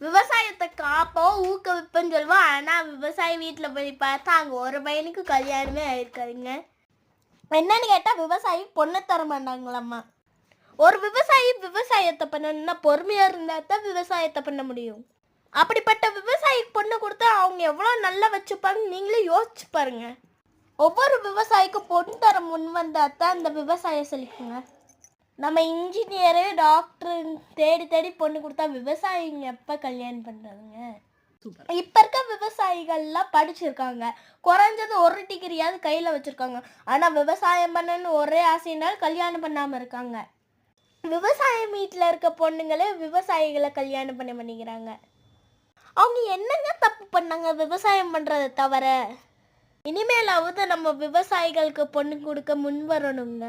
விவசாயத்தை காப்போம் ஊக்குவிப்போன்னு சொல்லுவோம். ஆனால் விவசாயி வீட்டில் போய் பார்த்தா அங்கே ஒரு பையனுக்கு கல்யாணமே ஆயிருக்காருங்க. என்னன்னு கேட்டால் விவசாயி பொண்ணு தர மாட்டாங்களாம்மா. ஒரு விவசாயி விவசாயத்தை பண்ணணும்னா பொறுமையாக இருந்தால் தான் விவசாயத்தை பண்ண முடியும். அப்படிப்பட்ட விவசாயிக்கு பொண்ணு கொடுத்தா அவங்க எவ்வளோ நல்லா வச்சுப்பாங்க நீங்களே யோசிச்சு பாருங்க. ஒவ்வொரு விவசாயிக்கும் பொண்ணு தர முன் வந்தால் தான் அந்த விவசாயம் செழிக்குங்க. நம்ம இன்ஜினியரு டாக்டரு தேடி தேடி பொண்ணு கொடுத்தா விவசாயிங்க எப்போ கல்யாணம் பண்ணுறதுங்க? இப்போ இருக்க விவசாயிகள்லாம் படிச்சிருக்காங்க, குறைஞ்சது ஒரு டிகிரியாவது கையில் வச்சுருக்காங்க. ஆனால் விவசாயம் பண்ணணும்னு ஒரே ஆசையினால் கல்யாணம் பண்ணாமல் இருக்காங்க. விவசாயம் வீட்டில் இருக்க பொண்ணுங்களே விவசாயிகளை கல்யாணம் பண்ணிக்கிறாங்க. அவங்க என்னங்க தப்பு பண்ணாங்க விவசாயம் பண்ணுறதை தவிர? இனிமேலாவது நம்ம விவசாயிகளுக்கு பொண்ணு கொடுக்க முன் வரணுங்க.